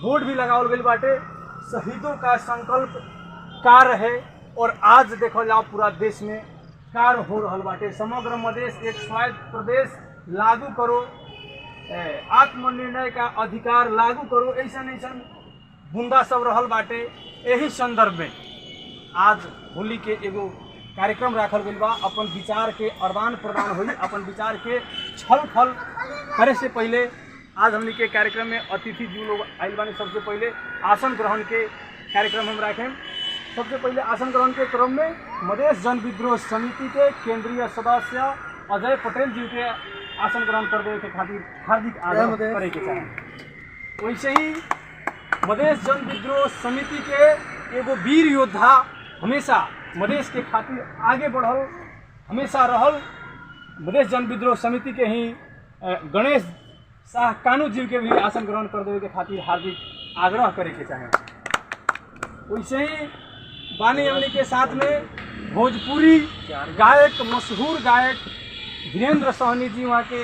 Board भी लगावल गई बाटे। शहीदों का संकल्प कार्य है और आज देखो जाओ पूरा देश में कार्य हो रहा बाटे। समग्र मधेश एक स्वायत्त प्रदेश लागू करो, आत्मनिर्णय का अधिकार लागू करो, ऐसा बुंदा सब रहल बाटे। यही संदर्भ में आज होली के एगो कार्यक्रम राखल गई बा। अपन विचार के आदान प्रदान हुई, अपन विचार के छल फल करे से पहले आज हमने के कार्यक्रम में अतिथि जो लोग आइल बानी, सबसे पहले आसन ग्रहण के कार्यक्रम हम रखें। सबसे पहले आसन ग्रहण के क्रम में मधेश जन विद्रोह समिति के केंद्रीय सदस्य अजय पटेल जी के आसन ग्रहण कर दे के खातिर हार्दिक आग्रह करे के चाहे। वैसे ही मधेश जन विद्रोह समिति के एगो वीर योद्धा हमेशा मधेश के खातिर आगे बढ़ल हमेशा रहल मधेश जन विद्रोह समिति के ही गणेश शाह कानू जी के भी आसन ग्रहण कर देवे के खातिर हार्दिक आग्रह करे के चाहे। वैसे ही बानी हमनी के साथ में भोजपुरी गायक मशहूर गायक वीरेंद्र सहनी जी वहाँ के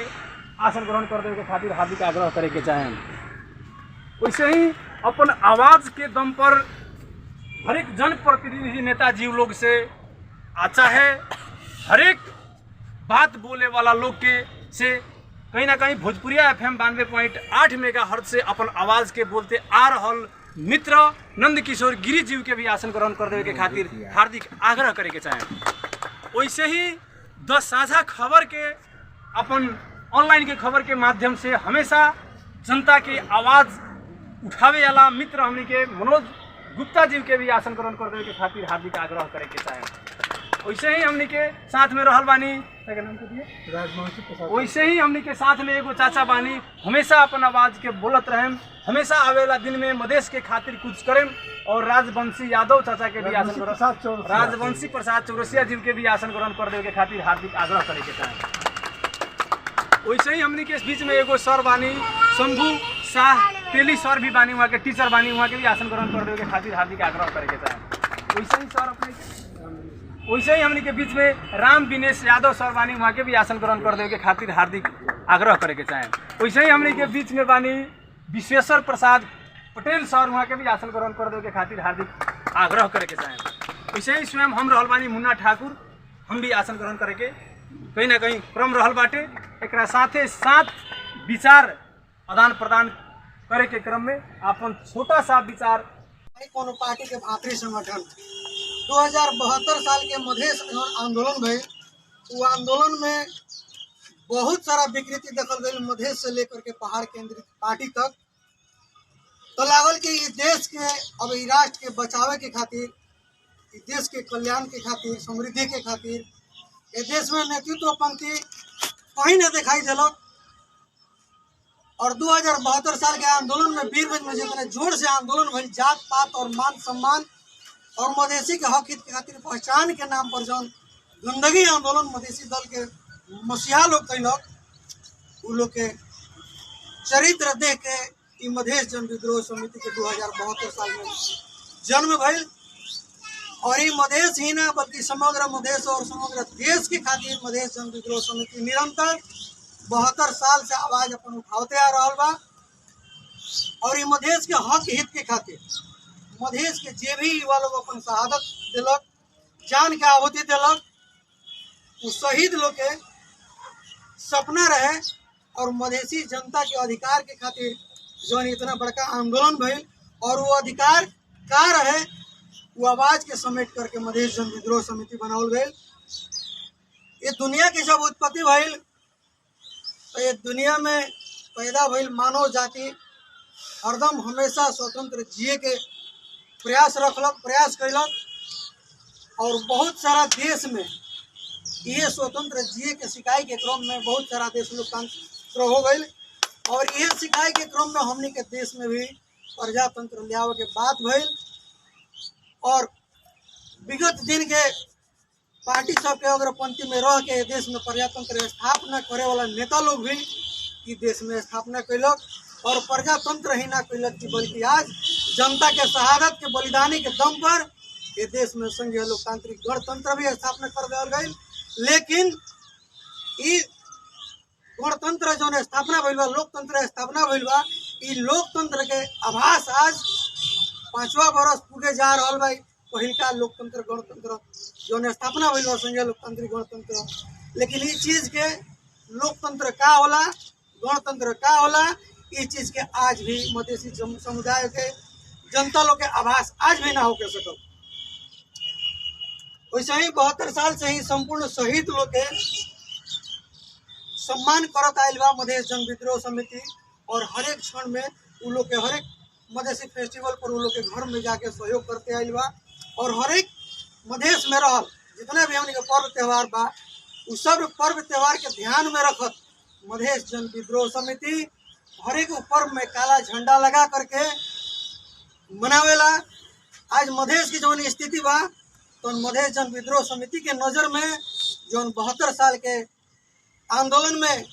आसन ग्रहण कर देवे के खातिर हार्दिक आग्रह करे के चाहे। वैसे ही अपन आवाज़ के दम पर हर एक जनप्रतिनिधि नेताजी लोग से चाहे हर एक बात बोले वाला लोग के से कहीं ना कहीं भोजपुरिया FM 92.8 मेगाहर्ट्ज से अपन आवाज़ के बोलते आ रहल मित्र नंद किशोर गिरी जी के भी आसन ग्रहण कर देवे के खातिर हार्दिक आग्रह करे के चाहे। वैसे ही 10 साझा खबर के अपन ऑनलाइन के खबर के माध्यम से हमेशा जनता की आवाज़ उठावे वाला मित्र हमनी के मनोज गुप्ता जी के भी आसन ग्रहण कर देवे के खातिर हार्दिक आग्रह करे के चाहे। वैसे ही हमनी के साथ में रहल बानी, वैसे ही हमनी के साथ में एगो चाचा बानी, हमेशा अपन आवाज़ के बोलत रहें, हमेशा आवेला दिन में मधेश के खातिर कुछ करें। और राजवंशी यादव चाचा के भी आसन राजवंशी प्रसाद चौरसिया जी के भी आसन ग्रहण कर देवे के खातिर हार्दिक आग्रह करे के चाहे। वैसे ही हमनी के बीच में एगो सर बानी शंभू शाह तेली सर भी बानी, वहाँ के टीचर बानी, वहाँ के भी आसन ग्रहण कर देवे के खातिर हार्दिक आग्रह करे के चाहे। वैसे ही सर अपने वैसे ही हमनी के बीच में राम विनेश यादव सर बानी, वहाँ के भी आसन ग्रहण कर देवे के खातिर हार्दिक आग्रह करे के चाहे। वैसे ही हमनी के बीच में बानी विश्वेश्वर प्रसाद पटेल सर, वहाँ के भी आसन ग्रहण कर देवे के खातिर हार्दिक आग्रह करे के चाहे। वैसे ही स्वयं हम रहल बानी मुन्ना ठाकुर, हम भी आसन ग्रहण करे के कहीं ना कहीं क्रम रहल बाटे। एक साथे साथ विचार आदान प्रदान करे के क्रम में अपन छोटा सा विचार कोनो पार्टी के भातृ संगठन 2072 साल के मधेश आंदोलन भइल। वो आंदोलन में बहुत सारा विकृति देखल गई, मधेश से लेकर के पहाड़ केंद्रित पार्टी तक। तो लागल कि ये देश के अब ये राष्ट्र के बचावे के खातिर, देश के कल्याण के खातिर, समृद्धि के खातिर ये देश में नेतृत्व पंक्ति कहीं न दिखाई दिलक। और 2072 साल के आंदोलन में वीरगंज में जितने जोर से आंदोलन भइल, जात पात और मान सम्मान और मधेसी के हक हित के खातिर पहचान के नाम पर जौन गंदगी आंदोलन मधेसी दल के मसीहा लोग कैलक, उ लोग के चरित्र देख के ई मधेश जन विद्रोह समिति के 2072 साल में जन्म भइल। और ये मधेश ही ना बल्कि समग्र मधेश और समग्र देश के खातिर मधेश जन विद्रोह समिति निरंतर 72 साल से आवाज अपन उठाते आ रहा बा। और ये मधेश के हक हित के खातिर मधेश के जे भी युवा लोग अपन शहादत दिलक, जान के आहुति दिलक, उस शहीद लोग के सपना रहे और मधेसी जनता के अधिकार के खातिर जो इतना बड़का आंदोलन भइल और वो अधिकार का रहे वो आवाज के समेट करके मधेश जन विद्रोह समिति बनावल गई। ये दुनिया की जब उत्पत्ति भइल तो ये दुनिया में पैदा भइल मानव जाति हरदम हमेशा स्वतंत्र जिए के प्रयास रखलक, प्रयास कैलक। और बहुत सारा देश में ये स्वतंत्र जिए के सिखाई के क्रम में बहुत सारा देश लोकतंत्र हो गई। और ये सिखाई के क्रम में हमनी के देश में भी प्रजातंत्र लियावे के बात भइल। और विगत दिन के पार्टी सब के अग्रपंक्ति में रह के देश में प्रजातंत्र स्थापना करे वाला नेता लोग भी ई देश में स्थापना कैलक। और प्रजातंत्र ही ना कैलक कि बल्कि आज जनता के शहादत के बलिदानी के दम पर ये देश में संघीय लोकतांत्रिक गणतंत्र भी स्थापना कर दिया गई। लेकिन ई गणतंत्र जो स्थापना भइल बा, लोकतंत्र स्थापना भइल बा, ई लोकतंत्र के आभास आज 5वां बरस पूरे जा रहा बा। पहिलका लोकतंत्र गणतंत्र जो स्थापना भइल बा संघीय लोकतांत्रिक गणतंत्र, लेकिन ई चीज के लोकतंत्र का होला, गणतंत्र का होला, ई चीज के आज भी मधेसी समुदाय के जनता लोग के आभास आज भी ना होके सकल। वैसे ही 72 साल से ही संपूर्ण शहीद लोग के सम्मान करत आयल बा मधेश जन विद्रोह समिति, और हर एक क्षण में उ लोग के हर एक मधेसी फेस्टिवल पर उ लोग के घर में जाके सहयोग करते आयल बा। और हर एक मधेश में रहल जितने भी हमने के पर्व त्यौहार बा उ सब पर्व त्यौहार के ध्यान में रखत मधेश जन विद्रोह समिति हर एक पर्व में काला झंडा लगा करके मनावेला। आज मधेश की जौन स्थिति बा तो मधेश जन विद्रोह समिति के नजर में जौन 72 साल के आंदोलन में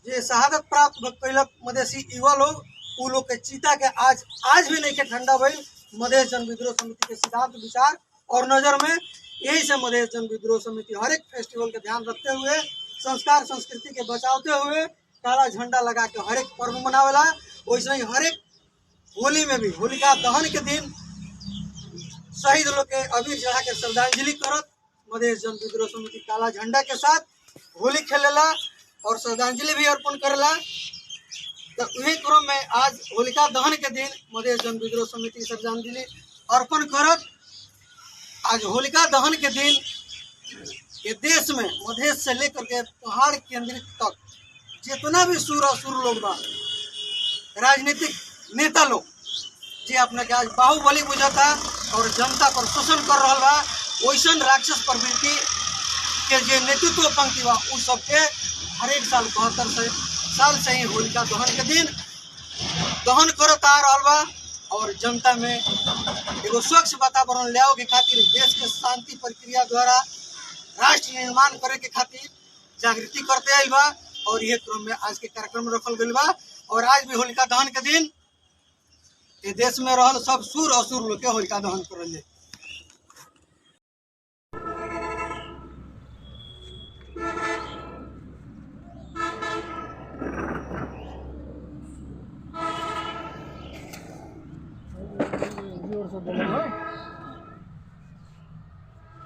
जे शहादत प्राप्त कैलक मधेसी युवा लोग, उ लोग के चीता के आज भी नहीं के ठंडा भइल मधेश जन विद्रोह समिति के सिद्धांत विचार और नजर में। यही से मधेश जन विद्रोह समिति हर एक फेस्टिवल के ध्यान रखते हुए, संस्कार संस्कृति के बचाते हुए काला झंडा लगा के हर एक पर्व मनावेला। वैसे ही हर एक होली में भी होलिका दहन के दिन शहीद लोग के अबीर चढ़ा के श्रद्धांजलि करत मधेश जन विद्रोह समिति काला झंडा के साथ होली खेलेला और श्रद्धांजलि भी अर्पण करेला। तो वही क्रम में आज होलिका दहन के दिन मधेश जन विद्रोह समिति श्रद्धांजलि अर्पण करत। आज होलिका दहन के दिन ये देश में मधेश से लेकर के पहाड़ केंद्रित तक जितना भी सूर असुर लोग बा, राजनीतिक नेता लोग जी अपने के आज बाहुबली बुझाता और जनता पर शोषण कर रहा बा, वैसन राक्षस प्रवृत्ति के जे नेतृत्व पंक्ति बा उ सबके हर एक साल 72 साल से ही होलिका दहन के दिन दहन करत आ रहा बा। और जनता में एगो स्वच्छ वातावरण लाओ के खातिर, देश के शांति प्रक्रिया द्वारा राष्ट्र निर्माण करे के खातिर जागृति करते आइल बा। और ये क्रम में आज के कार्यक्रम रखल गइल बा। और आज भी होलिका दहन के दिन ये देश में रहल सब सूर असुर लोग के होलिका दहन करल जाए।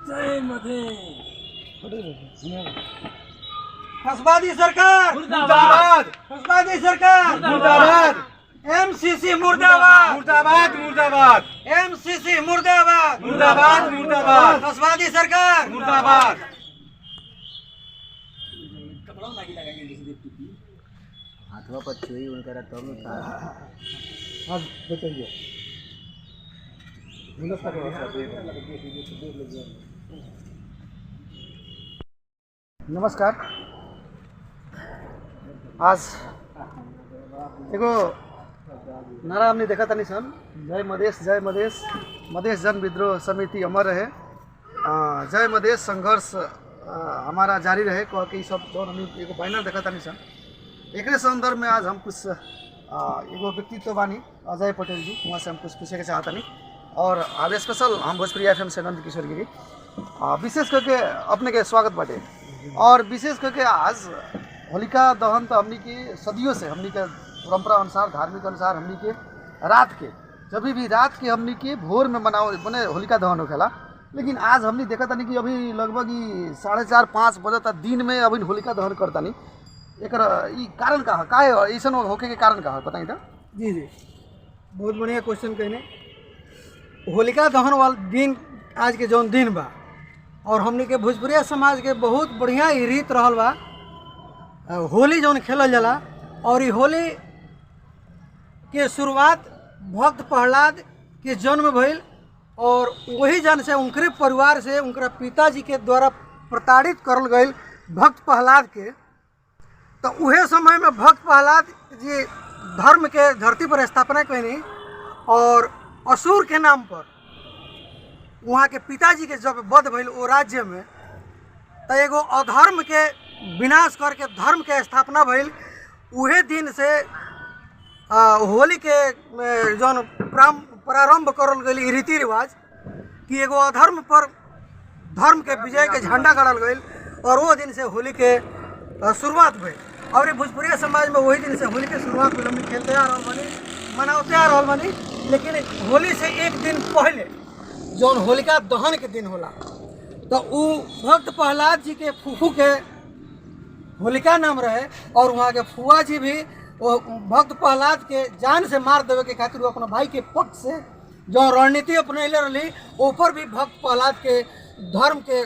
जय मधेश। फसवादी सरकार मुर्दाबाद, फसवादी सरकार मुर्दाबाद, एमसीसी मुर्दाबाद, मुर्दाबाद, मुर्दाबाद, एमसीसी मुर्दाबाद, मुर्दाबाद, मुर्दाबाद, फसवादी सरकार मुर्दाबाद। हाथवा पर छुई उनका तब हाँ बताइए। नमस्कार। आज एगो नारा हमने देखा था सन, जय मधेश, जय मधेश, मधेश जन विद्रोह समिति अमर रहे, जय मधेश, संघर्ष हमारा जारी रहे कह के सब जो हमने एगो बैनर देखा था सन। एक संदर्भ में आज हम कुछ एगो व्यक्तित्व बानी अजय पटेल जी, वहाँ से हम कुछ पूछे के चाहता नहीं। और आज स्पेशल हम भोजपुरी FM से नंद किशोर गिरी विशेष करके अपने के स्वागत बाटे। और विशेष करके आज होलिका दहन तो हमनी की सदियों से हमनी के परंपरा अनुसार, धार्मिक अनुसार हमनी के रात के जब भी रात के हमनी के भोर में मने होलिका दहन होखेला, लेकिन आज हमनी देखा तानी कि अभी लगभग 4:30-5 बजे तक दिन में अभी होलिका दहन करता नहीं। एक कारण का है ऐसा होके के कारण का है बताइए तो। जी जी, बहुत बढ़िया क्वेश्चन कहने। होलिका दहन वाला दिन आज के जौन दिन बा और हमने के भोजपुरिया समाज के बहुत बढ़िया ही रीत रहल बा। होली जौन खेलल जाला और ये होली के शुरुआत भक्त प्रहलाद के जन्म भइल और वही जन से उनके परिवार से उनका पिताजी के द्वारा प्रताड़ित करल गई भक्त प्रहलाद के। तो उहे समय में भक्त प्रहलाद जी धर्म के धरती पर स्थापना कैनी और असुर के नाम पर वहाँ के पिताजी के जब वध भइल वो राज्य में, तो एगो अधर्म के विनाश करके धर्म के स्थापना भइल। उहे दिन से होली के जौन प्रारंभ करल गई रीति रिवाज कि एगो अधर्म पर धर्म के विजय के झंडा गाड़ल गई और वो दिन से होली के शुरुआत भइल। और भोजपुरिया समाज में वही दिन से होली के शुरुआत में हमने खेलते आ रहा बनी, मनाते आ रहा बनी। लेकिन होली से एक दिन पहले जौन होलिका दहन के दिन होला, तो वो भक्त प्रहलाद जी के फूफू के होलिका नाम रहे, और वहाँ के फुआ जी भी वो भक्त प्रहलाद के जान से मार देवे के खातिर वो अपना भाई के पक्ष से जो रणनीति अपनैले रही, ऊपर भी भक्त प्रहलाद के धर्म के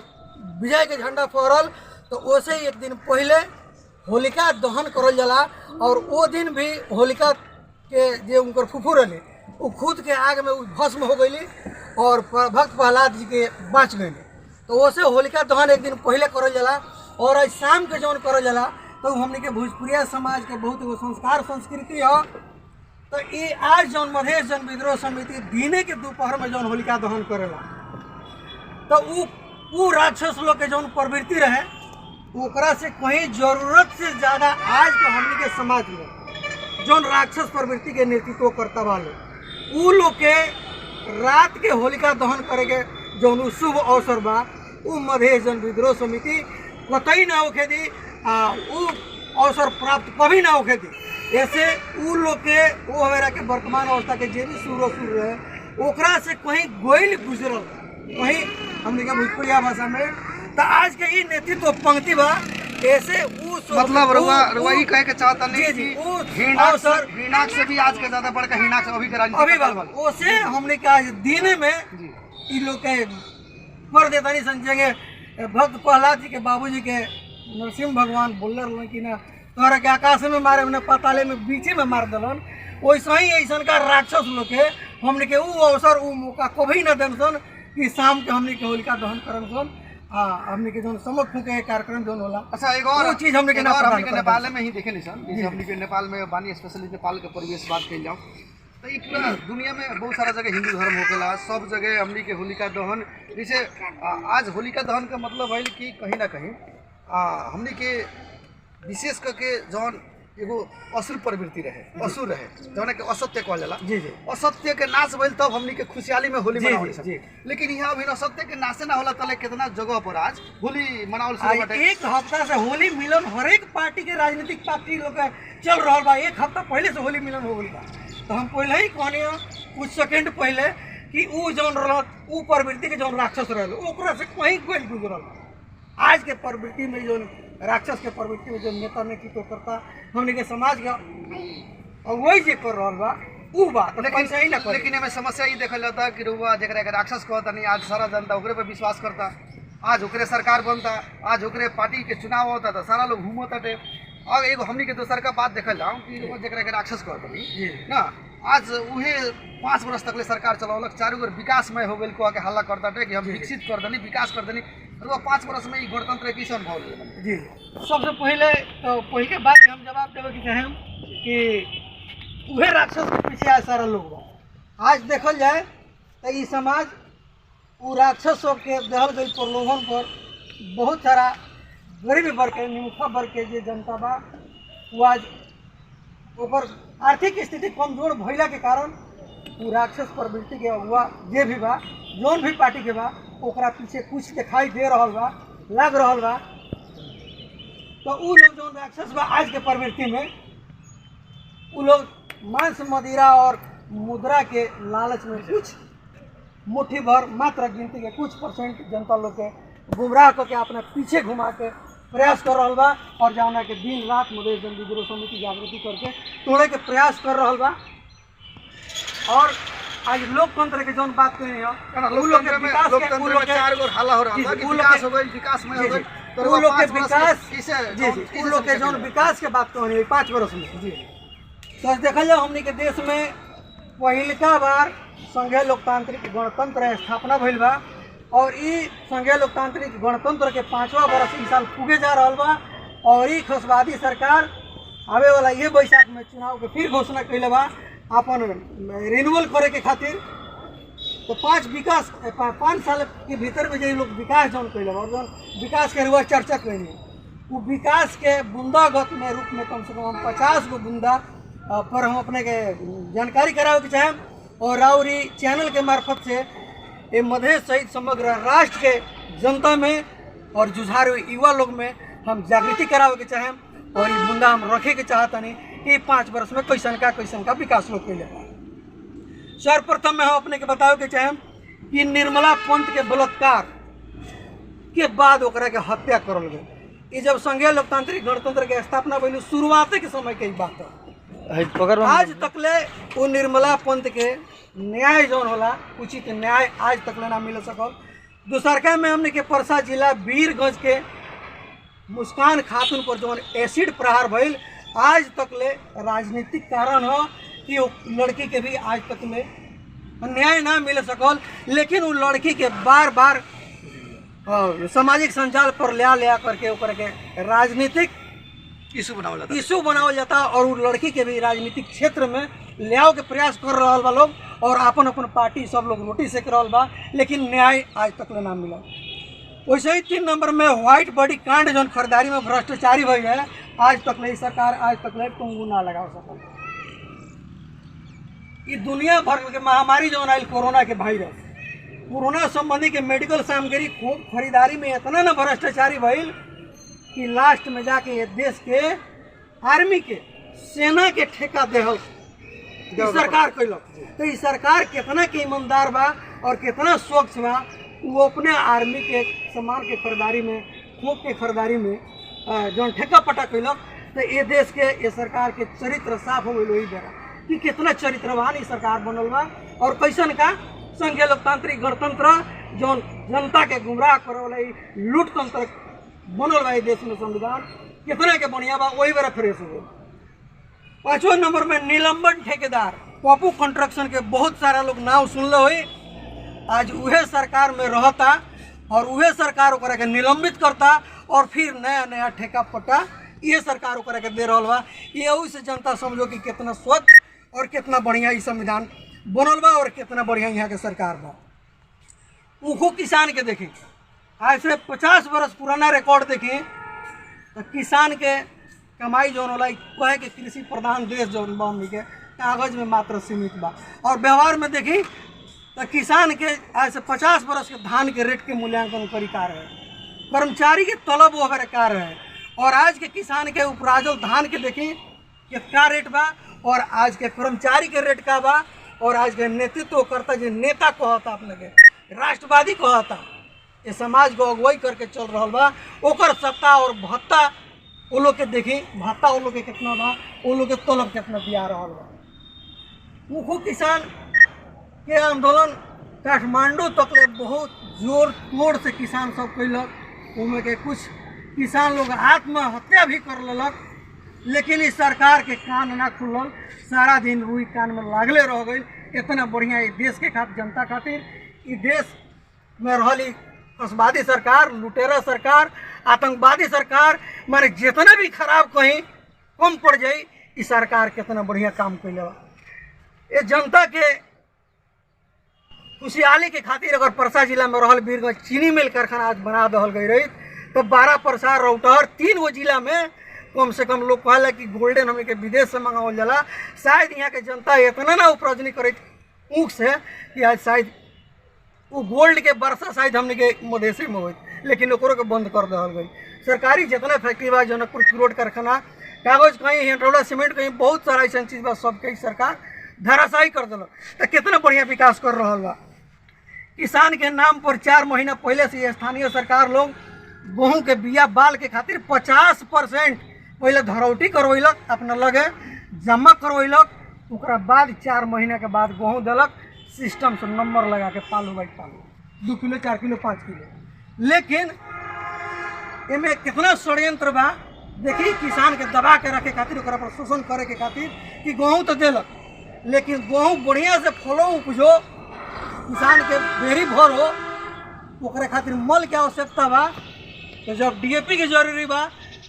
विजय के झंडा फहरल। तो वैसे ही एक दिन पहले होलिका दहन करल जाला, और वो दिन भी होलिका के जो उनकर फूफू रहे वो खुद के आग में भस्म हो गई और भक्त प्रहलाद जी के बच गए। तो वैसे होलिका दहन एक दिन पहले करल जाला, और आज शाम के जौन करल जाला तो हमने के भोजपुरिया समाज के बहुत एगो संस्कार संस्कृति है। तो ये आज जौन मधेश जन विद्रोह समिति दिने के दोपहर में जौन होलिका दहन करेला, तो वो राक्षस लोग के जौन प्रवृत्ति रहे ओकरा से कहीं जरूरत से ज़्यादा आज के हमने के समाज में जौन राक्षस प्रवृत्ति के नेतृत्व करता वाले वो लोग के रात के होलिका दहन करे के जौन शुभ अवसर बा, वो मधेश जन विद्रोह समिति कतई ना होके दी, वो अवसर प्राप्त कभी ना होके दी। ऐसे उ लोग के वो हमेरा के वर्तमान अवस्था के जे भी शुरू रहे ओकरा से कहीं गोइल गुजरल कहीं हमने के भोजपुरिया भाषा में। तो आज के ये नेतृत्व पंक्ति बा, ऐसे मतलब रउआ ई कहे के चाहता नहीं कि हिनाक से भी आज के ज्यादा बड़का हिनाक से अभी के राजनीति ओसे हमने के आज दिन में ई लोग के पर देता नहीं संजय भक्त प्रहलाद जी के बाबूजी के नरसिंह भगवान बोल रहे कि ना तोहरा के आकाश में मारे उन्हें पाताले में बीचे में मार दिलन। वैसा ही ऐसा का राक्षस लोग के हमने के वो अवसर वो मौका कभी ना देन सन कि शाम के हमने के होलिका दहन करन सन। हमने के जो समझ फूके कार्यक्रम जो होला। अच्छा एक और चीज हमने के नेपाल में ही देखे नहीं सन, जैसे हमने के नेपाल में बानी स्पेशली नेपाल के परिवेश बात कल जाओ तो ये पूरा दुनिया में बहुत सारा जगह हिंदू धर्म होकेला, सब जगह हमने के होलिका दहन जैसे आज होलिका दहन का मतलब है कि कहीं ना कहीं हमने के विशेष करके जौन एगो असुर प्रवृत्ति रहे, असुर रहे जौन के असत्य कहल जाला। जी जी असत्य के नाश भइल तब हमनी के खुशहाली में होली मनावल सन। लेकिन यहाँ अभी असत्य के नाशे ना होला तले कितना जगह पर आज होली मनावल शुरू बाटे। एक हफ्ता से होली मिलन हर एक पार्टी के राजनीतिक पार्टी लोग चल रहा बा। एक हफ्ता पहले से होली मिलन हो गई बा। तो हम पहले ही कहने कुछ सेकंड पहले कि उ जौन रहा उ प्रवृत्ति के जौन राक्षस रहे ओकरा से कहीं गोल गुजरल। आज के प्रवृत्ति में जो राक्षस के प्रवृत्ति में जो नेता नेतृत्व करता हमने के समाज का वही जे कर रहा बा उ बात लेकिन हमें समस्या ये देखल जाता कि रुआ जरा के राक्षस कहता नहीं, आज सारा जनता ओकरे पे विश्वास करता, आज ओकरे सरकार बनता, आज ओकरे पार्टी के चुनाव होता था, सारा लोग घूमता थे। और एगो हमनी के दोसर का बात देखल जाऊँ कि रुआ जरा के राक्षस कहता नहीं ना, आज उहे 5 वर्ष तक ले सरकार चलौलक, चारों ओर विकासमय हो गई को आके हल्ला करता थे कि हम विकसित कर देनी विकास कर देनी। रुआ 5 वर्ष में गणतंत्र की अनुभव जी। सबसे पहले तो पहले के बात हम जवाब देवे कि चाहें कि वह राक्षस के पीछे आज सारा लोग आज देखल जाए तो ये समाज वो राक्षस के दहल गई प्रलोभन पर बहुत सारा गरीब वर्ग के निमुखा वर्ग के जो जनता बा वो आज ऊपर आर्थिक स्थिति कमजोर भइला के कारण वो राक्षस प्रवृत्ति के अगुआ जे भी बा जौन भी पार्टी के बा ओकरा पीछे कुछ दिखाई दे रहा बा, लग रहा बा। तो उ लोग जो राक्षस बा आज के प्रवृत्ति में उ लोग मांस मदिरा और मुद्रा के लालच में कुछ मुट्ठी भर मात्र गिनती के कुछ % जनता लोग के गुमराह करके अपने पीछे घुमा के प्रयास कर रहा बा और जाना के दिन रात मधेश जन विद्रोह समिति जागृति करके तोड़े के प्रयास कर रहा बा। और आज लोकतंत्र के जौन बात करें लोकतंत्र में 4 गो हल्ला हो रहा है कि विकास हो गई, विकास में हो गई तो वो लोग के विकास जी लोग के जौन विकास के बात करें 5 वर्ष में जी। तो देखल जाए हमने के देश में पहिलका बार संघीय लोकतांत्रिक गणतंत्र स्थापना भइल बा और ई संघीय लोकतांत्रिक गणतंत्र के 5वां वर्ष इस साल पुगे जा रहा बा। और ई खसवादी सरकार आवे वाला ये बैसाख में चुनाव के फिर घोषणा कैले बा अपन रिन्यूअल करे के खातिर। तो 5 साल के भीतर में जो लोग विकास जौन कैले और जौन विकास के रुआ चर्चा कैले वो विकास के बूंदागत में रूप में कम से कम 50 गो बूंदा पर हम अपने के जानकारी करावे के चाहें और राउरी चैनल के मार्फत से ये मधेश सहित समग्र राष्ट्र के जनता में और जुझारू युवा लोग में हम जागृति करावे के चाहें और ये बुंदा हम रखे के चाहतनी कि 5 वर्ष में कैसन का विकास लोग के लिए। सर्वप्रथम में हम अपने के बताओ के चाहे कि निर्मला पंत के बलात्कार के बाद ओकरा के हत्या करल गई। ये जब संघीय लोकतांत्रिक गणतंत्र के स्थापना भइल शुरुआते के समय के बात है। आज तकले वो निर्मला पंत के न्याय जौन होला उचित न्याय आज तकले ना मिल सकल। दूसरका में हमने के परसा जिला वीरगंज के मुस्कान खातून पर जौन एसिड प्रहार भइल आज तकले राजनीतिक कारण हो कि वो लड़की के भी आज तक में न्याय ना मिल सकल। लेकिन वो लड़की के बार बार सामाजिक संजाल पर लिया करके ऊपर के राजनीतिक इशू बनावल जाता और वो लड़की के भी राजनीतिक क्षेत्र में लियाओ के प्रयास कर रहा बा लोग और अपन अपन पार्टी सब लोग रोटी सेक रहा बा, लेकिन न्याय आज तक ना मिला। वैसे ही 3 नंबर में व्हाइट बॉडी कांड जो खरीदारी में भ्रष्टाचारी भई है आज तक नहीं सरकार आज तक टंगू ना लगा सकल। ये दुनिया भर के महामारी जो आयल कोरोना के वायरस कोरोना संबंधी के मेडिकल सामग्री खरीदारी में इतना ना भ्रष्टाचारी भइल कि लास्ट में जाके ये देश के आर्मी के सेना के ठेका देहल सरकार कैलक। तो ये सरकार कितना के ईमानदार बा और कितना स्वच्छ बा, वो अपने आर्मी के सामान के खरीदारी में खोप के खरीदारी में जो ठेका पटा कैलक। तो ये देश के ये सरकार के चरित्र साफ हो गई वही बेरा कि कितना चरित्रवान ये सरकार बनल बा और कैसन का संघीय लोकतांत्रिक गणतंत्र जो जनता के गुमराह करे वाला लूट तंत्र बनल बा देश में संविधान कितना के बढ़िया बा वही बेरा फ्रेश हो गई। 5वां नंबर में निलंबन ठेकेदार पप्पू कंस्ट्रक्शन के बहुत सारा लोग नाम सुनले हुई। आज उहे सरकार में रहता और उहे सरकार ओकरा के निलंबित करता और फिर नया नया ठेका पट्टा ये सरकार ओकरा के दे रहा बा। ये से जनता समझो कि कितना स्वच्छ और कितना बढ़िया ये संविधान बनल बा और कितना बढ़िया यहाँ के सरकार बा। ऊखो किसान के देखें आज से 50 वर्ष पुराना रिकॉर्ड देखें तो किसान के कमाई जो होला कहे के कृषि प्रधान देश जो हमनी के कागज में मात्र सीमित बा और व्यवहार में देखी तो किसान के आज से 50 वर्ष के धान के रेट के मूल्यांकन करी कार्य है, कर्मचारी के तलब वगैरह कार्य है और आज के किसान के उपराजल धान के देखी कितना रेट बा और आज के कर्मचारी के रेट का बा और आज के नेतृत्व करता जो नेता कहता अपने के राष्ट्रवादी कहता ये समाज को अगुवाई करके चल रहा बा ओकर सत्ता और भत्ता वो लोग के देखी भत्ता वो लोग के कितना बा वो लोग के तलब कितना दिया रहा बा। मुखो किसान के आंदोलन काठमांडू तक ले बहुत जोर तोड़ से किसान सब कैलक। उनमें के कुछ किसान लोग आत्महत्या भी कर लेलक, लेकिन इस सरकार के कान ना खुलल, सारा दिन रुई कान में लागले रह गई। इतना बढ़िया ये देश के खातिर जनता खातिर ये देश में रहली कसबादी सरकार, लुटेरा सरकार, आतंकवादी सरकार, माने जितना भी खराब कहीं कम पड़ जाए इस सरकार कितना बढ़िया काम कैले बा। ये जनता के खुशहाली के खातिर अगर परसा जिला में रहल वीरगंज चीनी मिल कारखाना आज बना दहल गई रही तो 12 परसा रौटहर 3 गो जिला में कम से कम लोग कहला कि गोल्डन हमें के विदेश से मंगावल जाला। शायद यहाँ के जनता इतना ना उपरजनी करे ऊँख से कि आज शायद वो गोल्ड के वर्षा शायद हमने के मधेसी में हो, लेकिन ओकरों के बंद कर दहल गई। सरकारी जितना फैक्ट्री बा जनकपुर रोड कारखाना कागज कहीं हेटौड़ा सीमेंट कहीं बहुत सारा ऐसा चीज़ बा सबके सरकार धराशायी कर दिल। तो कितना बढ़िया विकास कर रहा बा। किसान के नाम पर 4 महीना पहले से स्थानीय सरकार लोग गेहूँ के बिया बाल के खातिर 50% पहले धरौटी करवैलक, अपना लगे जमा करवैलक, ओकरा बाद 4 महीना के बाद गेहूँ दिलक सिस्टम से नंबर लगा के पालू बाई पालू 2 किलो 4 किलो 5 किलो। लेकिन इनमें कितना षड्यंत्र बा देखी किसान के दबा के रखे खातिर ओकरा पर शोषण करे के खातिर कि गेहूँ तो दिलक, लेकिन गेहूँ बढ़िया से फलो उपजो किसान के बेरी भर हो ओकरा खातिर मल के आवश्यकता बा। तो जब डीएपी के जरूरी बा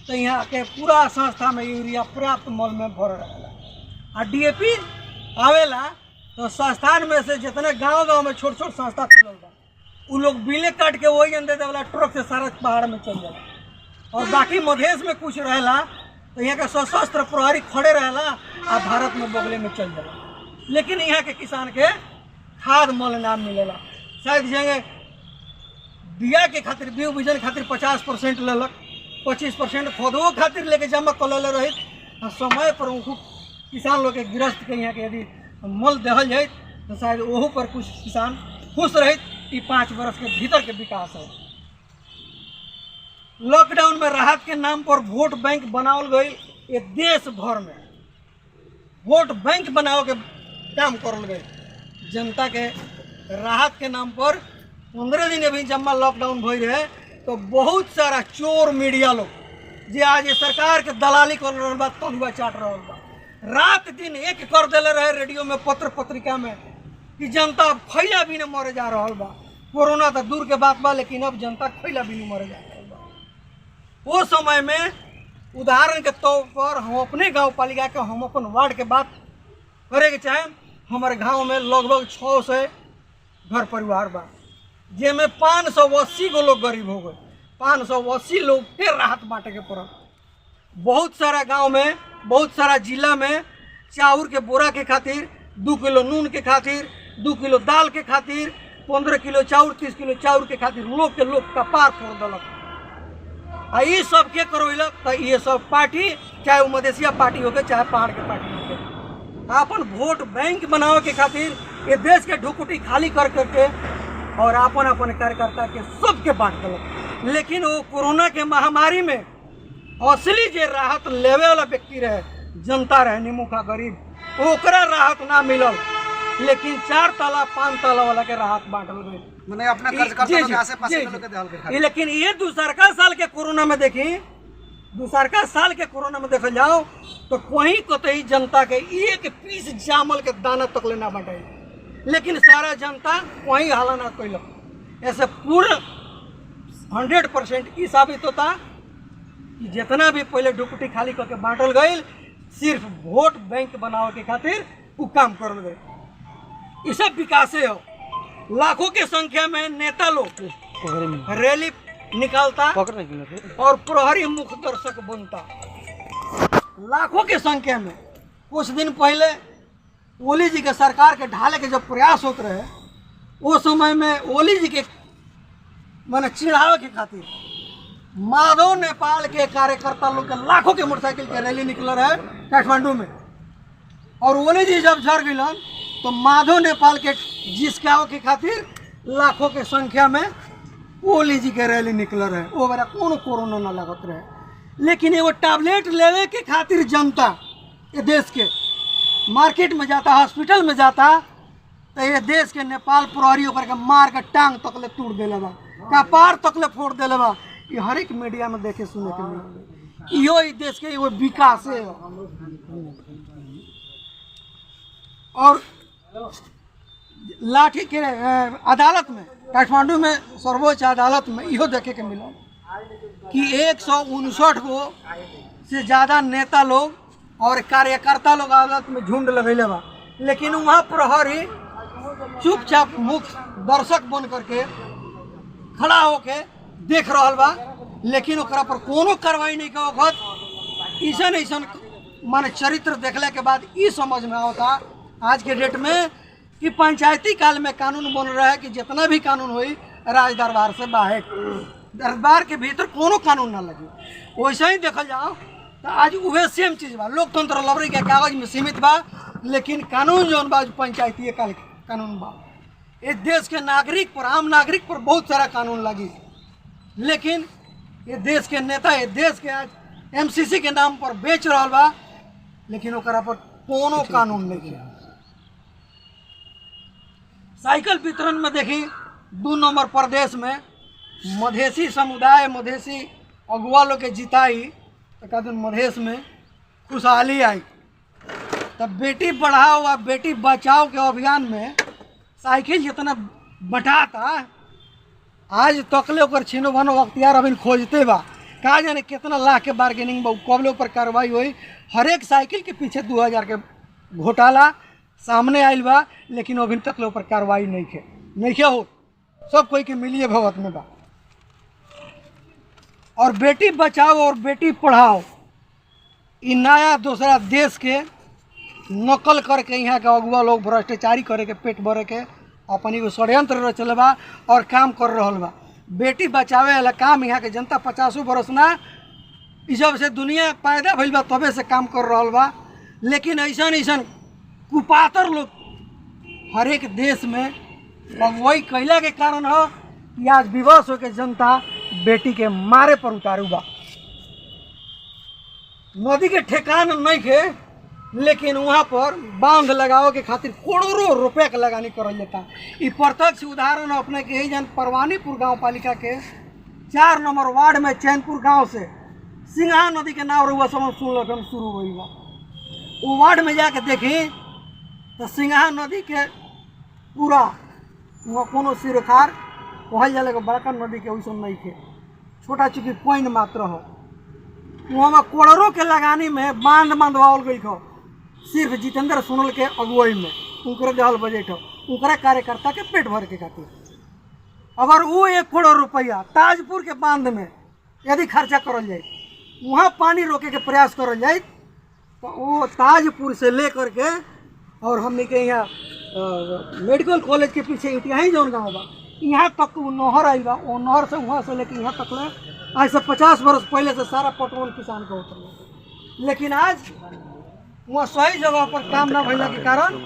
तो यहाँ के पूरा संस्था में यूरिया पर्याप्त मल में भर रहेला और डीएपी आवेला तो संस्थान में से जितने गांव में छोट छोट संस्था खुलल बा वो लोग बिले काट के वही अंदर दे वाला ट्रक से सारा पहाड़ में चल जाला और बाकी मधेश में कुछ रहेला तो यहाँ के सशस्त्र प्रहरी खड़े रहेला और भारत में बगले में चल जाला। लेकिन यहाँ के किसान के खाद मल ना मिलेला। शायद जगह बिया के खातिर बीज बीजन खातिर 50% लेलक, 25% खुदो खातिर लेके जमा कर ले रही समय पर उनको किसान लोग के गिरस्त के यहाँ के यदि मोल देहल जाए तो शायद वहू पर कुछ किसान खुश रहे कि 5 वर्ष के भीतर के विकास है। लॉकडाउन में राहत के नाम पर वोट बैंक बनावल गई। ये देश भर में वोट बैंक बनाओ के काम करल गई। जनता के राहत के नाम पर 15 दिन अभी जम्मा लॉकडाउन भई रहे तो बहुत सारा चोर मीडिया लोग जे आज ये सरकार के दलाली कर रहा बा, तलुआ चाट रहा बा, रात दिन एक कर देले रहे रेडियो में, पत्र पत्रिका में कि जनता अब खैला भी न मरे जा रहा बा। कोरोना तो दूर के बात बा, लेकिन अब जनता खैला भी न मरे जा रहा बा। वो समय में उदाहरण के तौर पर हम अपने गांव पालिका के, हम अपन वार्ड के बात करे के चाहे, हमारे गांव में लगभग 600 घर परिवार बा, जेमें 580 गो लोग गरीब हो गए। 580 लोग के राहत बांटे के पड़ल। बहुत सारा गांव में, बहुत सारा जिला में चाउर के बोरा के खातिर, 2 किलो नून के खातिर, 2 किलो दाल के खातिर, 15 किलो चाउर, 30 किलो चाउर के खातिर लोग के लोग कपार फोड़ दिलक। आ ये सब के करवेलक तो ये सब पार्टी, चाहे वो मधेसिया पार्टी हो गए चाहे पहाड़ के पार्टी हो गए, अपन वोट बैंक बनावे के खातिर ये देश के ढुकुटी खाली कर करके और अपन अपन कार्यकर्ता के सबके बांट दिलक। लेकिन वो कोरोना के महामारी में असली जे राहत लेवे वाला व्यक्ति रहे, जनता रहे, निमुखा गरीब, ओकरा राहत ना मिलल, लेकिन 4 ताला 5 ताला वाला के राहत बांटल गई। मैंने अपना कर्जकर्ता लोग आसे-पासे के लोग के देहल के। लेकिन ये दूसरका साल के कोरोना में देखी, दूसरका साल के कोरोना में देखल जाओ तो कहीं कतई जनता के एक पीस जामल के दाना तक लेना बांटे, लेकिन सारा जनता वहीं हाला ना कैलक। ऐसे पूरा 100% ई साबित होता कि जितना भी पहले ढुकुटी खाली करके बांटल गई, सिर्फ वोट बैंक बनावे के खातिर वो काम करल गए। ये सब विकासे हो। लाखों के संख्या में नेता लोग रैली निकालता और प्रहरी मुख्य दर्शक बनता। लाखों की संख्या में। कुछ दिन पहले ओली जी के सरकार के ढाले के जब प्रयास होते रहे, वो समय में ओली जी के माने चिढ़ावे के खातिर माधव नेपाल के कार्यकर्ता लोग के लाखों के मोटरसाइकिल के रैली निकल रहे काठमांडू में, और ओली जी जब झड़ गई तो माधव नेपाल के जिसकाव के खातिर लाखों के संख्या में ओली जी के रैली निकल रहे। वो बेरा कौन कोरोना ना लगत रहे, लेकिन एगो टैबलेट लेवे के खातिर जनता ये देश के मार्केट में जाता, हॉस्पिटल में जाता, तो ये देश के नेपाल प्रहरी ओकर के मार के टांग तकले तोड़ देले बा, कपार तकले फोड़ देले बा। ये हर एक मीडिया में देखे सुने के मिले। इहो ई देश के एगो विकास है। और लाठी के अदालत में, काठमांडू में सर्वोच्च अदालत में इहो देखे के मिला कि 159 गो से ज़्यादा नेता लोग और कार्यकर्ता लोग अदालत में झुंड लगैले बा, लेकिन वहाँ प्रहरी चुपचाप मुख्य दर्शक बन करके खड़ा होके देख रहा बा, लेकिन ओकरा पर कोनो कार्रवाई नहीं का वक्त। ऐसन ऐसन माने चरित्र देखने के बाद ये समझ में आता आज के डेट में कि पंचायती काल में कानून बन रहा है कि जितना भी कानून हुई राज दरबार से बाहर, दरबार के भीतर कोनो कानून ना लगे। वैसे ही देखल जाओ तो आज वह सेम चीज़ बा, लोकतंत्र लबरी के कागज में सीमित बा, लेकिन कानून जौन बा पंचायती काल के कानून बा। इस देश के नागरिक पर, आम नागरिक पर बहुत सारा कानून लगी, लेकिन ये देश के नेता ये देश के आज MCC के नाम पर बेच रहा बा, लेकिन ओकरा पर कोनो कानून नहीं है। साइकिल वितरण में देखी 2 नंबर प्रदेश में मधेसी समुदाय, मधेसी अगुआ लोग के जिताई तो कहते मधेश में खुशहाली आई। तब बेटी पढ़ाओ और बेटी बचाओ के अभियान में साइकिल जितना बटाता, आज तकले ओकर छीनो भनो अख्तियार अभी खोजते बा, कहा जाने कितना लाख के बार्गेनिंग बा, कबले ऊपर कार्रवाई हुई। हर एक साइकिल के पीछे 2000 के घोटाला सामने आयल बा, लेकिन अभी तक ऊपर कार्रवाई नहीं हो, सब कोई के मिलिए भगत में बा। और बेटी बचाओ और बेटी पढ़ाओ इ नया दूसरा देश के नकल करके यहाँ के अगुआ लोग भ्रष्टाचारी करे के, पेट भरे के अपन एगो षड्यंत्र रचल बा और काम कर रहा बा। बेटी बचावे वाला काम यहाँ के जनता 50 बरस ना ई जब से दुनिया पैदा भइल बा तबे से काम कर रहल बा। लेकिन ऐसन ऐसन कुपातर लोग हर एक देश में अगुवाई कैला के कारण हो कि आज विवश होकर जनता बेटी के मारे पर उतारू बा। नदी के ठेकान नहीं खे, लेकिन वहाँ पर बांध लगाओ के खातिर करोड़ों रुपए के लगानी करल जाता। ये प्रत्यक्ष उदाहरण अपने के ही जन परवानीपुर गांव पालिका के 4 नंबर वार्ड में चैनपुर गांव से सिंघा नदी के नाव रुआ समझ सुन लगन शुरू हुई बा। वो वार्ड में जाके देखी तो सिंघा नदी के पूरा वहाँ कोनो सिरखार कहल जाए बड़का नदी के वैसे नहीं थे, छोटा चुकी पॉइंट मात्र हो। वहाँ करोड़ों के लगानी में बांध बांधवाल गई हो, सिर्फ जितेंद्र सोनल के अगुवाई में उनकर जहल बजट हो, उनकरा कार्यकर्ता के पेट भर के खातिर। अगर वो 1 करोड़ रुपया ताजपुर के बांध में यदि खर्चा करल जाए, वहाँ पानी रोके के प्रयास करल जाए, तो वो ताजपुर से लेकर के और हमने के यहाँ मेडिकल कॉलेज के पीछे इटियाही जौन गाँव बा, यहाँ तक वो नहर आई बा। वो नहर से वहाँ से लेके यहाँ तक ले आज से 50 वर्ष पहले से सारा पटवन किसान का उतर। लेकिन आज वहाँ सही जगह पर काम ना भइला के कारण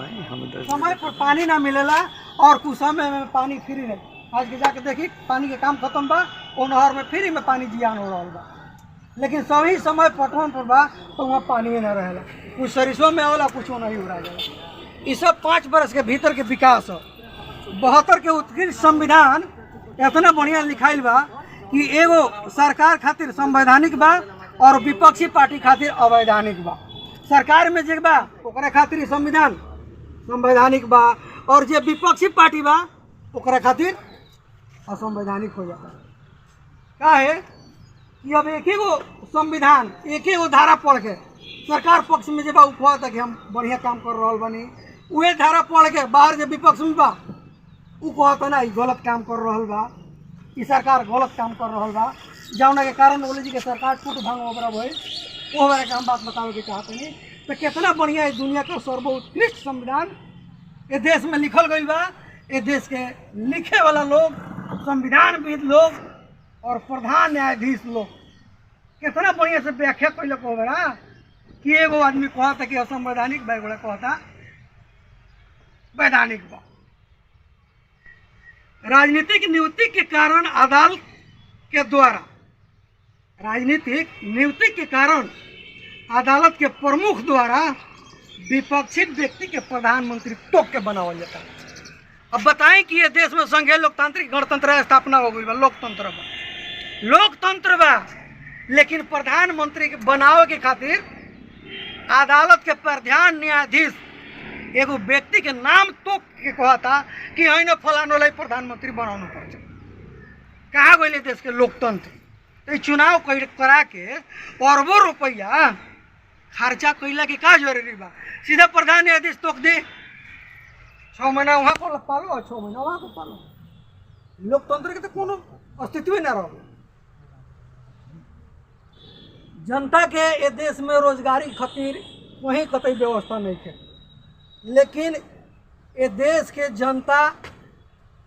समय पर पानी ना मिलेला और कुछ समय में पानी फ्री नहीं। आज के जाके देखी पानी के काम खत्म बा, वो नहर में फ्री में पानी जियान हो रहा बा। लेकिन सही समय पटवन पर बा तो वहाँ पानी ही ना रहेला, कुछ सरिसों में आवेला, कुछ नहीं हो रहा जाला। ये सब 5 वर्ष के भीतर के विकास हो। 72 के उत्कृष्ट संविधान इतना बढ़िया लिखाइल बा कि एगो सरकार खातिर संवैधानिक बा और विपक्षी पार्टी खातिर अवैधानिक बा। सरकार में जे बा ओकरा खातिर संविधान संवैधानिक बा और जे विपक्षी पार्टी बा ओकरा खातिर असंवैधानिक हो जाता। का है कि अब एक ही गो संविधान, एक ही गो धारा पढ़ के सरकार पक्ष में जे बा कहता कि हम बढ़िया काम कर रहा बनी, उहे धारा पढ़ के बाहर जे विपक्ष में बा उ कहता ना गलत काम कर रहा बा, ई सरकार गलत काम कर रहा बा। जौना के कारण बोले जी के सरकार टूट भांग ओकरा भइल, वो बारे के हम बात बतावे के चाहते हैं। तो कितना बढ़िया है दुनिया का सर्वोत्कृष्ट संविधान ये देश में लिखल गई बा। ये देश के लिखे वाला लोग, संविधानविद लोग और प्रधान न्यायाधीश लोग कितना बढ़िया से व्याख्या कैल को बड़ा कि एगो आदमी कहता कि असंवैधानिक बा, एगो कहता वैधानिक बा। राजनीतिक नियुक्ति के कारण अदालत के द्वारा, राजनीतिक नियुक्ति के कारण अदालत के प्रमुख द्वारा विपक्षी व्यक्ति के प्रधानमंत्री टोक के बनावल जाता है। अब बताएं कि ये देश में संघीय लोकतांत्रिक गणतंत्र स्थापना हो गई बा, लोकतंत्र बा, लेकिन प्रधानमंत्री के बनावे के खातिर अदालत के प्रधान न्यायाधीश एगो व्यक्ति के नाम तोक के कहता कि है फलानो लाई प्रधानमंत्री बनाना पड़ता। कहा गई देश के लोकतंत्र। तो चुनाव करा के अरबों रुपया खर्चा कैला के का जरूरी बा, सीधा प्रधान न्यायाधीश तोक दे, 6 महीना वहाँ पर पालो और 6 महीना वहाँ पर पालो। लोकतंत्र के तो कोनो अस्तित्व ही ना रहो। जनता के ये देश में रोजगारी खातिर वहीं कतई व्यवस्था नहीं है, लेकिन ये देश के जनता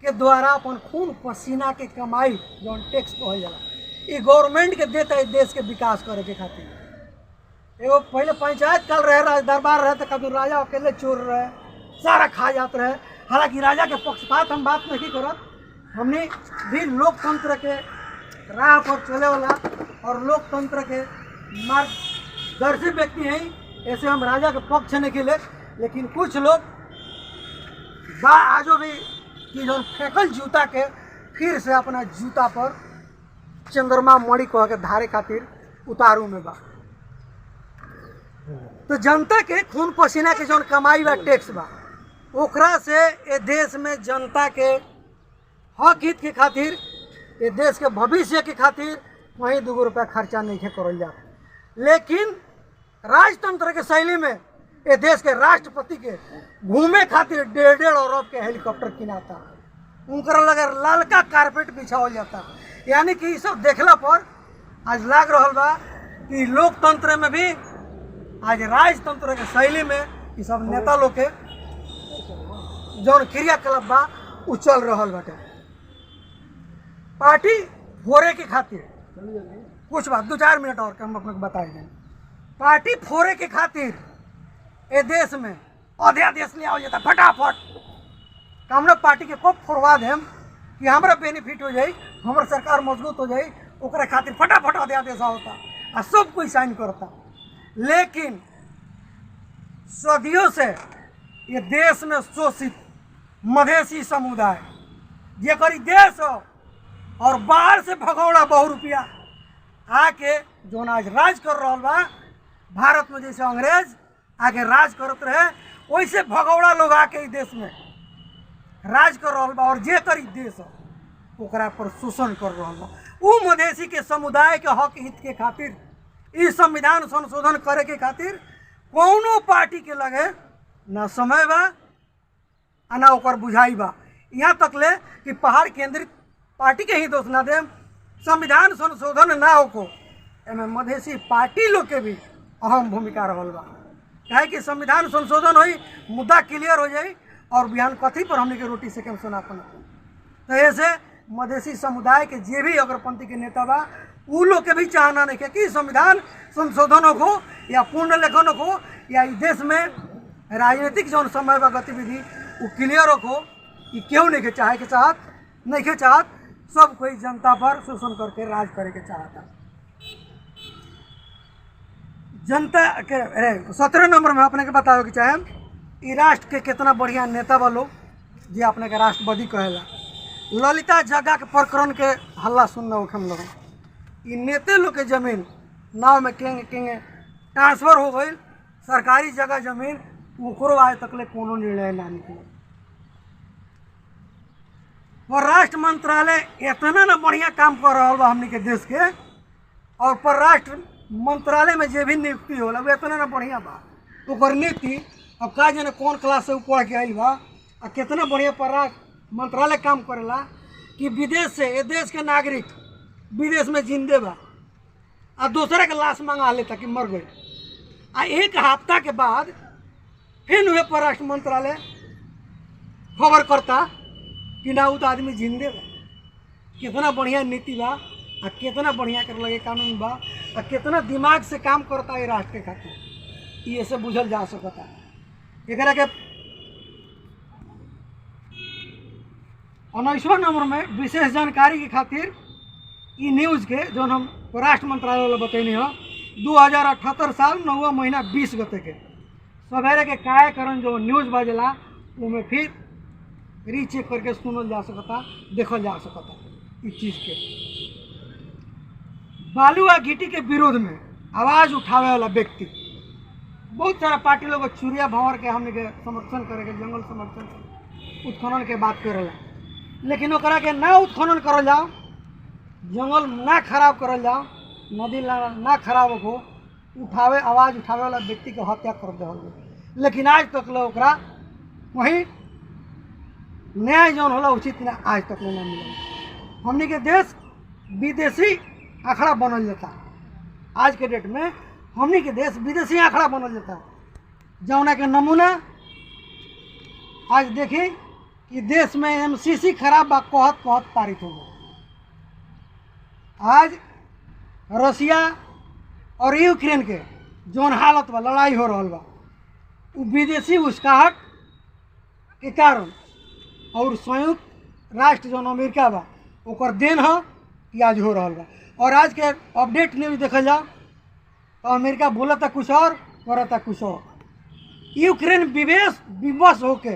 के द्वारा अपन खून पसीना के कमाई जो टैक्स कहल जाला, ये गवर्नमेंट के देता है देश के विकास करे के खातिर। एगो पहले पंचायत काल रहे, राज दरबार रहे, तो कभी राजा अकेले चोर रहे, सारा खा जाते रहे। हालांकि राजा के पक्षपात हम बात नहीं करत, हमने भी लोकतंत्र के राह पर चले वाला और लोकतंत्र के मार्गदर्शी व्यक्ति हैं। ऐसे हम राजा के पक्ष नहीं खेले, लेकिन कुछ लोग बा आजो भी कि जो फेंकल जूता के फिर से अपना जूता पर चंद्रमा मणि कह के धारे खातिर उतारू में बा। तो जनता के खून पसीना के जौन कमाई बा टैक्स बा, ओकरा से ये देश में जनता के हक हित के खातिर, ये देश के भविष्य के खातिर वहीं 2 रुपया खर्चा नहीं करल जा। लेकिन राजतंत्र के शैली में ये देश के राष्ट्रपति के घूमे खातिर 1.5 अरब के हेलीकॉप्टर किनाता, उनका लगे लालका कारपेट बिछावल जाता। यानी कि ये सब देखला पर आज लाग रहा बा कि लोकतंत्र में भी आज राजतंत्र के शैली में ये सब नेता लोग के जौन क्रियाकलाप बा उ चल रहा बाटे। पार्टी भोरे के खातिर कुछ बात 2-4 मिनट और के हम अपने को बताए दें। पार्टी फोड़े के खातिर ए देश में अध्यादेश ले आओ जाता फटाफट, हमरा पार्टी के कब फोड़वा देम कि हमारा बेनिफिट हो जाए, हमारा सरकार मजबूत हो जाए, ओकरा खातिर फटाफट अध्यादेश होता आ सब कोई साइन करता। लेकिन सदियों से ये देश में शोषित मधेसी समुदाय जेकर देश हो और बाहर से भगौड़ा बहु रुपया आके जो आज राज कर रहा बा भारत में, जैसे अंग्रेज आके राज करते रहे वैसे भगौड़ा लोग आके इस देश में राज कर रहा बा और जे करी देश हो ओकरा पर शोषण कर रहा बा। उ मधेसी के समुदाय के हक हित के खातिर इस संविधान संशोधन करे के खातिर कौनो पार्टी के लगे ना समय बा आ ना ओकर बुझाई बा। यहाँ तक ले कि पहाड़ केंद्रित पार्टी के ही दोष ना दे, संविधान संशोधन ना होको एमे मधेसी पार्टी लोग के भी अहम भूमिका रहल बा। काहे कि संविधान संशोधन होई मुद्दा क्लियर हो जाई और बिहान कथी पर हमने के रोटी से कम सुना पन। तो ऐसे मधेसी समुदाय के जे भी अग्रपंथी के नेता बा उ लोग के भी चाहना नहीं है कि संविधान संशोधन हो या पूर्ण लेखन हो या इस देश में राजनीतिक जो समय बा गतिविधि वो क्लियर हो कि क्यों नहीं के चाहे के चाहत नहीं के चाहत, सब कोई जनता पर शोषण करके राज करे के चाहता। जनता के 17 नंबर में अपने के बताओ कि चाहे ई राष्ट्र के कितना बढ़िया नेता बा लोग जे अपने के राष्ट्रवादी कहेला। ललिता जगह के प्रकरण के हल्ला सुनना हो हम लोग, ई नेते लोग के जमीन नाव में केंगे केंगे ट्रांसफर हो गई, सरकारी जगह जमीन ओकरो आज तक ले कोनो निर्णय ना निकले। परराष्ट्र मंत्रालय इतना ना बढ़िया काम कर रहा बा हमनी के देश के, और परराष्ट्र मंत्रालय में जे भी नियुक्ति होला वो इतना ना बढ़िया बा ओकर नीति। अब का जाने कौन क्लास से पढ़ के आई बा आ कितना बढ़िया परराष्ट्र मंत्रालय काम करेला कि विदेश से ये देश के नागरिक विदेश में जिंदे बा आ दूसरे के लाश मंगा लेता कि मर गए, आ एक हफ्ता के बाद फिर वह परराष्ट्र मंत्रालय खबर करता कि ना तो आदमी जिंदे बा। कितना बढ़िया नीति बा आ कितना बढ़िया कर लगे कानून बा आ कितना दिमाग से काम करता है राष्ट्र के खातिर, ये से बुझल जा सकता। एकरा के 19वां नंबर में विशेष जानकारी के खातिर ई न्यूज़ के जो हम राष्ट्र मंत्रालय वाला बतैनी हो 2078 साल 9वां महीना 20 गते के सवेरे के कार्यक्रम जो न्यूज़ बजेला उनमें फिर रीचेक करके सुनल जा सकता, देखल जा सकता। इस चीज़ के बालू आ गिट्टी के विरोध में आवाज़ उठावे वाला व्यक्ति बहुत सारा पार्टी लोग चुरिया भंवर के हमने के समर्थन करेगा, जंगल संरक्षण उत्खनन के बात करेला, लेकिन ओकरा के ना उत्खनन करल जाओ, जंगल ना खराब करल जाओ, नदी ना खराब हो, उठावे आवाज़ उठावे वाला व्यक्ति के हत्या कर दे। लेकिन आज तक लोग ओकरा वहीं न्याय जौन होला उचित ना आज तक ना मिला। हमने के देश विदेशी आंकड़ा बनल जाता, आज के डेट में हमने के देश विदेशी आंकड़ा बनल जाता, जौना के नमूना आज देखी कि देश में एमसीसी खराब बा कहत पारित हो गया। आज रसिया और यूक्रेन के जौन हालत बा लड़ाई हो रहा बा वो विदेशी घुसकाहट के कारण और संयुक्त राष्ट्र जौन अमेरिका बा ओकर देन है कि आज हो रहा बा। और आज के अपडेट न्यूज़ देखल जाओ तो अमेरिका बोलता कुछ और करता कुछ और। यूक्रेन विवश होके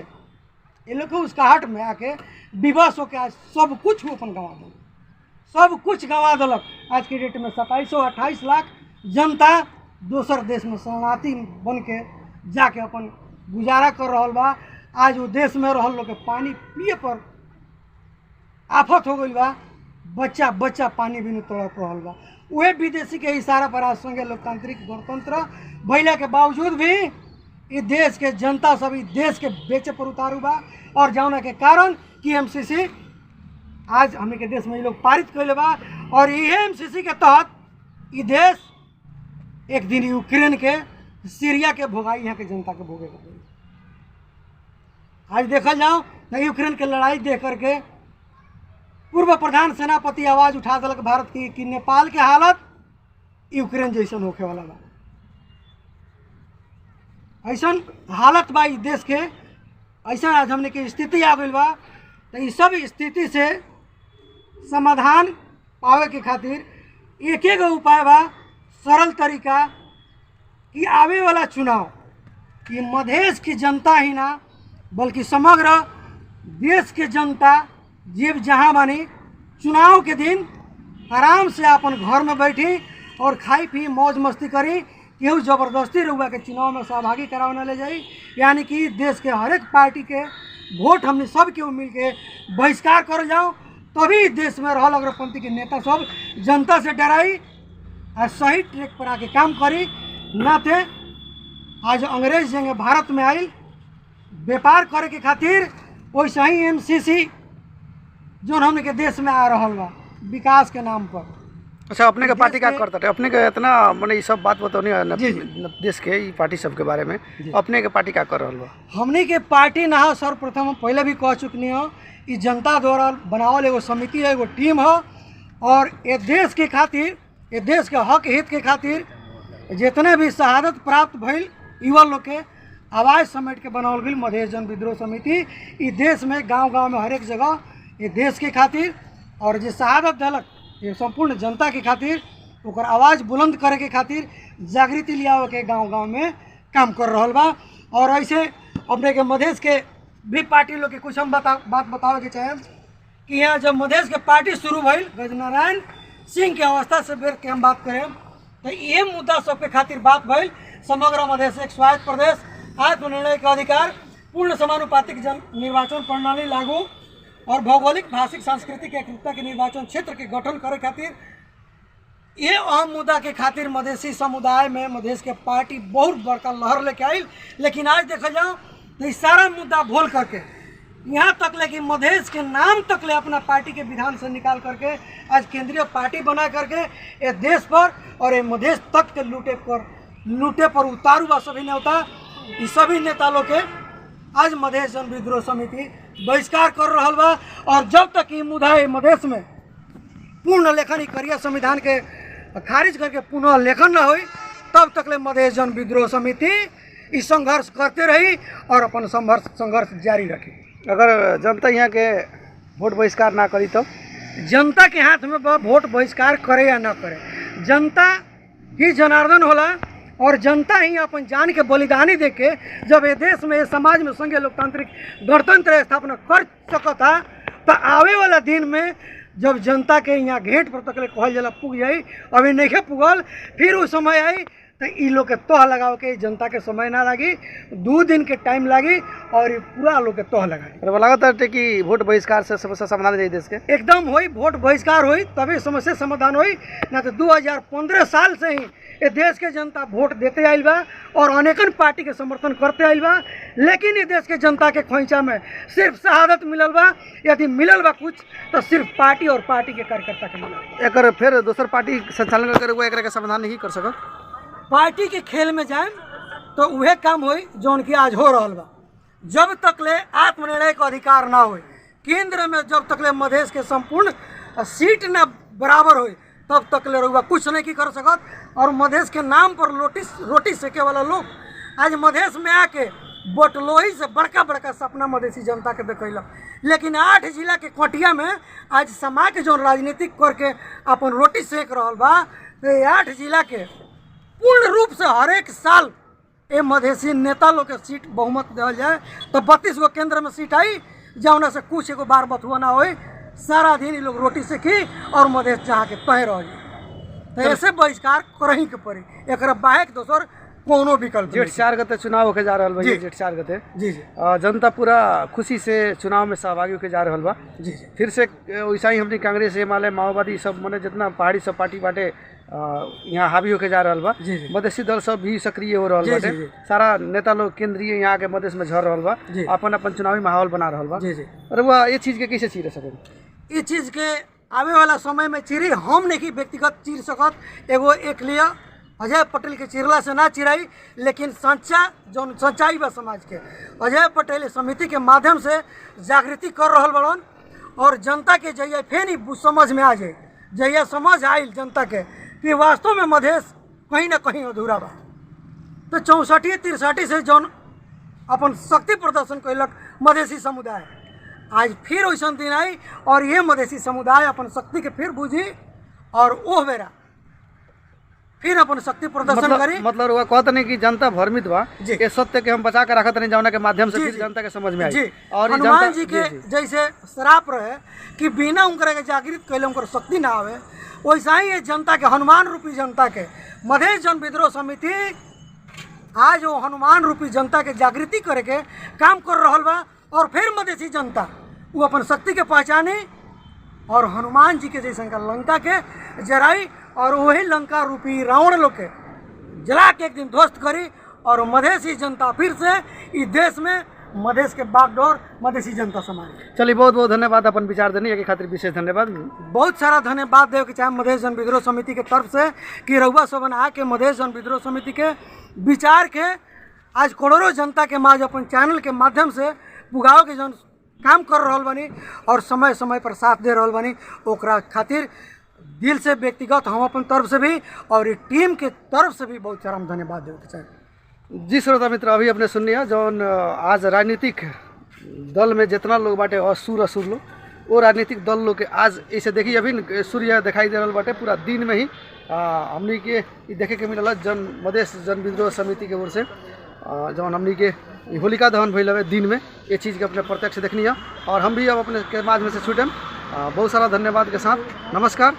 ये लोग उसका हट में आके विवश होके आज सब कुछ वो अपन गंवा दिल, सब कुछ गंवा दिलक। आज के डेट में 2728 लाख जनता दोसर देश में शरणार्थी बन के जाके अपन गुजारा कर रहा बा। आज वो देश में रहल लोग के पानी पिए पर आफत हो गई बा, बच्चा बच्चा पानी भी नहीं तड़प रहा बा। वह विदेशी के इशारा पर आज संघीय लोकतांत्रिक गणतंत्र भैला के बावजूद भी इस देश के जनता सब इस देश के बेचे पर उतारू बा। और जौना के कारण कि एमसीसी आज हमें के देश में ये लोग पारित कैले बा, और ये एमसीसी के तहत ये देश एक दिन यूक्रेन के सीरिया के भोगाई यहाँ के जनता के भोगे के। आज देखल जाओ तो यूक्रेन के लड़ाई देख करके पूर्व प्रधान सेनापति आवाज़ उठा दिलक भारत की कि नेपाल के हालत यूक्रेन जैसन होखे वाला बा। ऐसन हालत बा इस देश के, ऐसा आज हमने की स्थिति आ गई बा। तो इस सब स्थिति से समाधान पावे के खातिर एक एक उपाय बा, सरल तरीका कि आवे वाला चुनाव कि मधेश की जनता ही ना बल्कि समग्र देश के जनता जीव जहाँ बानी चुनाव के दिन आराम से अपन घर में बैठी और खाई पी मौज मस्ती करी। केहू जबरदस्ती रहुआ के चुनाव में सहभागी करावे न ले जाई। यानी कि देश के हर एक पार्टी के वोट हमने सब केहू मिल के बहिष्कार कर जाओ, तभी देश में रहल अग्रपंथी के नेता सब जनता से डराई और सही ट्रैक पर आके काम करी। ना थे आज अंग्रेज जंगे भारत में आयल व्यापार करे के खातिर, वैसे ही एमसीसी जो हमने के देश में आ रहा बा विकास के नाम पर। अच्छा, अपने के पार्टी का करता है? अपने के इतना मैंने ये सब बात बतानी देश के ई पार्टी सब के बारे में, अपने के पार्टी का कर रहा बा? हमने के पार्टी ना सर्वप्रथम पहले भी कह चुकनी हो, ये जनता द्वारा बनावल एगो समिति है, एगो टीम है। और ये देश के खातिर, ये देश के हक हित के खातिर जितने भी शहादत प्राप्त भइल युवा लोग के आवाज़ समेट के बनावल गई मधेश जन विद्रोह समिति। इस देश में गांव-गांव में हर एक जगह ये देश के खातिर और जो शहादत दिलक ये संपूर्ण जनता के खातिर, ओकर आवाज़ बुलंद करे के खातिर जागृति लियावे के गांव-गांव में काम कर रहा बा। और ऐसे अपने के मधेश के भी पार्टी लोग के कुछ हम बात बतावे के चाहें कि यहाँ जब मधेश के पार्टी शुरू भइल गजनारायण सिंह के अवस्था से बेर के हम बात करें तो ये मुद्दा सबके खातिर बात भइल। समग्र मधेश एक स्वायत्त प्रदेश, आत्मनिर्णय का अधिकार, पूर्ण समानुपातिक जन निर्वाचन प्रणाली लागू और भौगोलिक भाषिक सांस्कृतिक एकरूपता के निर्वाचन क्षेत्र के गठन करे खातिर ये अहम मुद्दा के खातिर मधेसी समुदाय में मधेश के पार्टी बहुत बड़का लहर लेके आई। लेकिन आज देखा जाओ तो सारा मुद्दा भूल करके यहाँ तक ले कि मधेश के नाम तक ले अपना पार्टी के विधान से निकाल करके आज केंद्रीय पार्टी बना करके ये देश पर और ये मधेश तक के लूटे पर उतारू बा सभी नेता। ये सभी नेता लोग के आज मधेश जन विद्रोह समिति बहिष्कार कर रहा बा। और जब तक ये मुद्दा मधेश में पूर्ण लेखन ही करिया संविधान के खारिज करके पुनः लेखन न हो तब तक ले मधेश जन विद्रोह समिति इस संघर्ष करते रही और अपन संघर्ष जारी रखी। अगर जनता यहाँ के वोट बहिष्कार ना करी तो जनता के हाथ में वोट बहिष्कार करे या ना करे, जनता ही जनार्दन होला और जनता ही अपन जान के बलिदानी दे के जब ये देश में समाज में संघीय लोकतांत्रिक गणतंत्र स्थापना कर सकता तो आवे वाला दिन में जब जनता के यहाँ घेंट पर तक कहल जला पुग जाई, अभी नहीं पुगल, फिर उस समय आई तो ई लोग के तोह लगाओ के जनता के समय ना लगी, 2 दिन के टाइम लगी और ये पूरा लोग के तोह लगा लगता है कि वोट बहिष्कार से समस्या समाधान हो जाए देश के? एकदम होई, वोट बहिष्कार होई तभी समस्या समाधान होई। ना तो 2015 साल से ही ये देश के जनता वोट देते आइल बा और अनेकन पार्टी के समर्थन करते आइल बा। लेकिन ये देश के जनता के खोइचा में सिर्फ शहादत मिलल बा, यदि मिलल बा कुछ तो सिर्फ पार्टी और पार्टी के कार्यकर्ता के मिलल। एक फिर दूसर पार्टी संचालन करके वो एक समाधान नहीं कर सकत। पार्टी के खेल में जाए तो वह काम होई जो उनकी आज हो रहा बा। जब तक ले आत्मनिर्णय का अधिकार ना हो, केंद्र में जब तक ले मधेश के संपूर्ण सीट ना बराबर हो तब तक ले रहुआ कुछ नहीं की कर सकत। और मधेश के नाम पर रोटी सेके वाला लोग आज मधेश में आके बटलोही से बड़का बड़का सपना मधेसी जनता के देखल। लेकिन 8 जिला के कोटिया में आज समाज के जो राजनीतिक करके अपन रोटी सेक रहा बा, तो 8 जिला के पूर्ण रूप से हर एक साल ये मधेसी नेता लोग के सीट बहुमत दिया जाए तो 32 गो केंद्र में सीट आई, जौना से कुछ एगो बार बथुआ ना हो, सारा दिन ये लोग रोटी से खी और मधेश जहाँ के तय रह जाए। तो ऐसे बहिष्कार करही के पड़ी, एक बाहेक दोसर कोनो विकल्प। जेठ 4 गते चुनाव होके जा रहा बा, जेठ 4 गते जी जनता पूरा खुशी से चुनाव में सहभागी होके जा रहा बा। जी फिर से वैसा ही हमने कांग्रेस हिमालय माओवादी सब मने जितना पहाड़ी सब पार्टी बाटे यहाँ हावी होके जा रहा बा। मधेसी दल सब भी सक्रिय हो रहा बाटे, सारा नेता लोग केंद्रीय यहाँ के मधेश में झर रहा बा, अपन अपन चुनावी माहौल बना रहा बा। और वह ये चीज के कैसे चीर सके? ये चीज के आवे वाला समय में चिरी हम नहीं व्यक्तिगत चीर सकत। एगो एक लिया अजय पटेल के चिरला से ना चिराई, लेकिन जो सच्चाई बा समाज के अजय पटेल समिति के माध्यम से जागृति कर रहा बड़न। और जनता के जइया फेन ही समझ में आ जाए, जइया समझ आयल जनता के कि वास्तव में मधेश कहीं ना कहीं अधूरा बा। तो 64-63 से जौन अपन शक्ति प्रदर्शन कैलक मधेसी समुदाय, आज फिर वैसा दिन आई और ये मधेसी समुदाय अपन शक्ति के फिर बुझी और ओह बेरा फिर अपन शक्ति प्रदर्शन करी। मतलब वो कहते नहीं कि जनता भ्रमित बा, जी। ये सत्य के हम बचा के रखत नहीं, जौना के माध्यम से जी, फिर जी। जनता के समझ में आई। जी, और ये हनुमान जनता- जी के जी, जी। जैसे श्राप रहे कि बिना उनकरे के जागृत कैले उनकर शक्ति ना आवे, वैसा ही ये जनता के हनुमान रूपी जनता के मधेश जन विद्रोह समिति आज वो हनुमान रूपी जनता के जागृति करे के काम कर रहल बा। और फिर मधेसी जनता वो अपन शक्ति के पहचानी और हनुमान जी के जैसे का लंका के जराई और वही लंका रूपी रावण लोग के जला के एक दिन ध्वस्त करी और मधेसी जनता फिर से इस देश में मधेश के बागडोर मधेसी जनता समाज। चलिए बहुत बहुत धन्यवाद अपन विचार देने के खातिर, विशेष धन्यवाद। बहुत सारा धन्यवाद देव के चाहे मधेश जन विद्रोह समिति के तरफ से कि रउआ सबन आके मधेश जन विद्रोह समिति के विचार के आज करोड़ों जनता के माज अपन चैनल के माध्यम से पुगाव के जन काम कर रहल बानी और समय समय पर साथ दे रहल बानी, ओकरा खातिर दिल से व्यक्तिगत हम अपन तरफ से भी और टीम के तरफ से भी बहुत सारा हम धन्यवाद देव के चाहे। जी श्रोता मित्र, अभी अपने सुनिए जौन आज राजनीतिक दल में जितना लोग बाटे असुर लोग, वो राजनीतिक दल लोग के आज ऐसे देखिए अभी सूर्य दिखाई दे रहा बाटे पूरा दिन में ही हमनी के देखे के मिलल जन मधेश जन विद्रोह समिति के ओर से जौन हमनी के होलिका दहन भइल हवे दिन में, ये चीज़ के अपने प्रत्यक्ष देखनी है। और हम भी अब अपने समाज में से छूटें। बहुत सारा धन्यवाद के साथ नमस्कार।